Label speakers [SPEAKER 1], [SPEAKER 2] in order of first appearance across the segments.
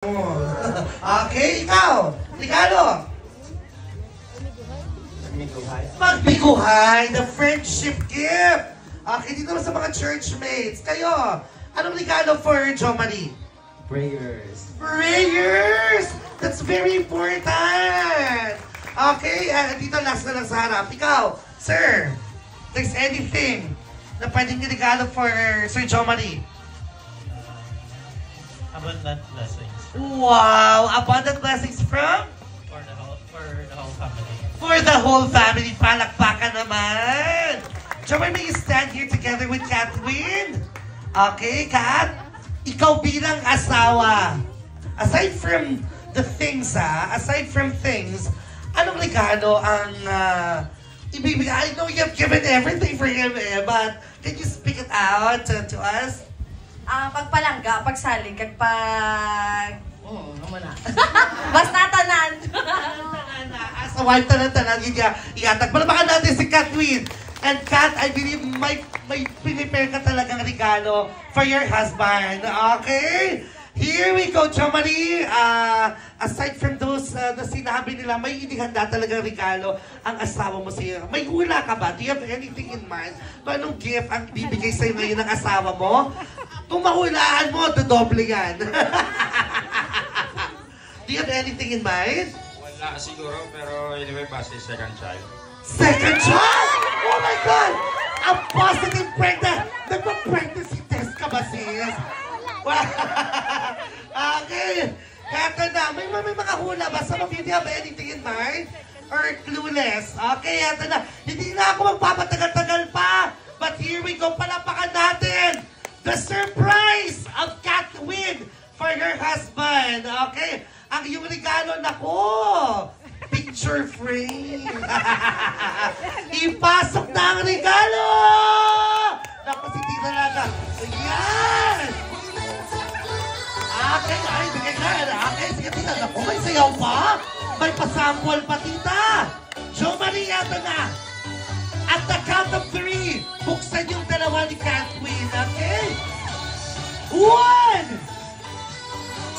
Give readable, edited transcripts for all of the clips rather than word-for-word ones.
[SPEAKER 1] Okay, ikaw! Regalo! Magbiguhay! The friendship gift! Okay, dito naman sa mga churchmates. Kayo, anong regalo for Jo Marie?
[SPEAKER 2] Prayers.
[SPEAKER 1] Prayers! That's very important! Okay, dito last na lang sa harap. Ikaw, sir, there's anything na pwedeng regalo for Sir Jo Marie?
[SPEAKER 3] Abundant blessings.
[SPEAKER 1] Wow! Abundant blessings from?
[SPEAKER 3] For the whole family.
[SPEAKER 1] For the whole family. Palakpakan naman! Jo Marie, may you stand here together with Catherine? Okay, Kat? Ikaw bilang asawa, aside from the things, aside from things, anong regalo ang ibibigay? I know you've given everything for him, but can you speak it out to us?
[SPEAKER 4] Pagpalangga, pagsalig, pag... Basta tanan!
[SPEAKER 1] As a wife, tanan, iatag. Malabakan natin si Catherine. And Kat, I believe may prepare ka talagang regalo for your husband. Okay? Here we go, Jo Marie. Aside from those na sinabi nila, may inihanda talagang regalo ang asawa mo sa'yo. May hula ka ba? Do you have anything in mind? Anong gift ang bibigay sa'yo ngayon ng asawa mo? Kung mahulaan mo, dodoble yan. Do you have anything in mind?
[SPEAKER 5] Wala siguro, pero anyway, basta second child.
[SPEAKER 1] Second child? Oh my God! A positive pregnant! Nagpa-pregnancy test ka ba, sis? Okay. Eto na. May mga hula ba? Some of you, do you have anything in mind? Or clueless? Okay, eto na. Hindi na ako magpapatagal-tagal pa. But here we go. Palapakan natin the surprise of Catherine for her husband. Okay? Ang iyong regalo, nako, picture frame. Ipasok na ang regalo! Naku, si Tita Lana. Ayan! Okay, ay, bigay na. Okay, sige, Tita. Naku, may sayaw pa? May pasample pa, Tita. Jo Marie, ito na. At the count of 3, buksan yung dalawa ni Catherine, okay? 1,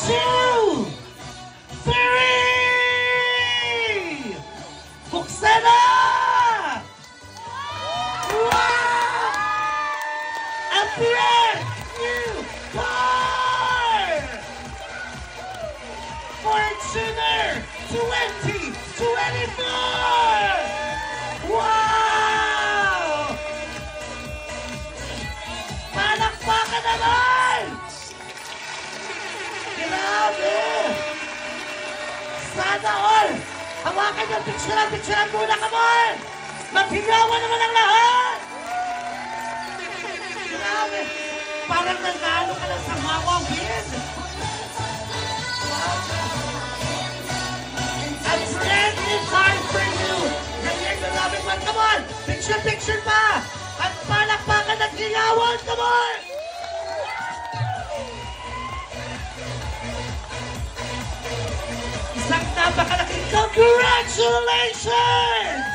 [SPEAKER 1] 2, 3! Buksan na! Wow! A brand new car! Fortuner 2024! Wow! Palakpakan naman! Grabe! Sana all! Hawakan yung picturean muna, come on! Maghigawan naman ang lahat! Grabe! Parang nanalo ka lang sa Hawawin! A brand new car for you! Ganyan yung namin man, come on! Picture pa! At palakpakan ng higawan, come on! Isang napakalaking congratulations!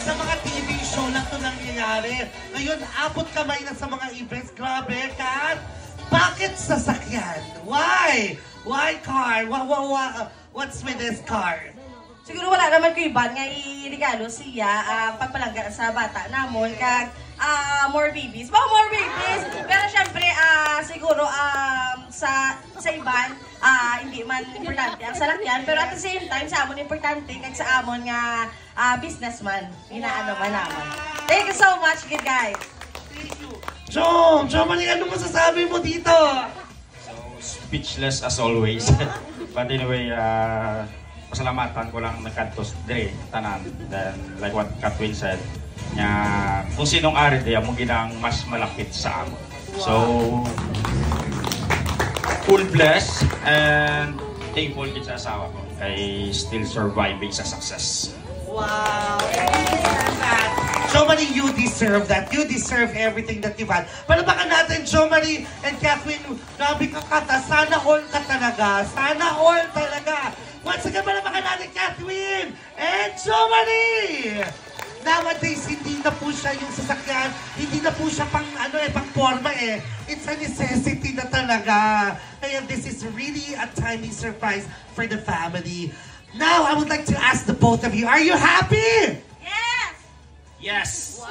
[SPEAKER 1] Sa mga TV show lang ito nangyayari. Ngayon, abot kamay na sa mga events. Grabe, Kat! Bakit sasakyan? Why? Why car? What's with this car?
[SPEAKER 4] Siguro wala naman ko iban nga i-regalo siya pagpalangga sa bata namon kag more babies. More babies! Pero syempre, siguro sa iban, hindi man importante ang salakyan. Pero at the same time, sa amon importante kag sa amon nga businessman. Inaano man naman. Thank you so much, good guys!
[SPEAKER 1] Thank you. Jo Marie, ano masasabi mo dito?
[SPEAKER 5] So, speechless as always. But anyway, pasalamatan ko lang nagkantos dire, tanan. Then, like what Catherine said, kung sinong ari di, among ginang mas malapit sa amon. So, full blessed and thankful din sa asawa ko kay still surviving sa success.
[SPEAKER 1] Wow! You deserve that. Jo Marie, you deserve that. You deserve everything that you've had. Palabakan natin, Jo Marie and Catherine. Grabe ka, Kata. Sana all ka talaga. Sana all talaga. Once again, palabakan natin, Catherine and Jo Marie. Nowadays, hindi na po siya yung sasakyan. Hindi na po siya pang, pang forma eh. It's a necessity na talaga. Kaya this is really a timely surprise for the family. Now, I would like to ask the both of you, are you happy?
[SPEAKER 4] Yes!
[SPEAKER 5] Yes!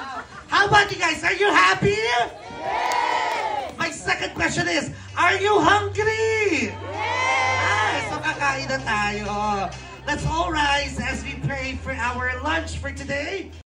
[SPEAKER 1] How about you guys? Are you happy? Yes! My second question is, are you hungry? Yes! So kakain na tayo. Let's all rise as we pray for our lunch for today.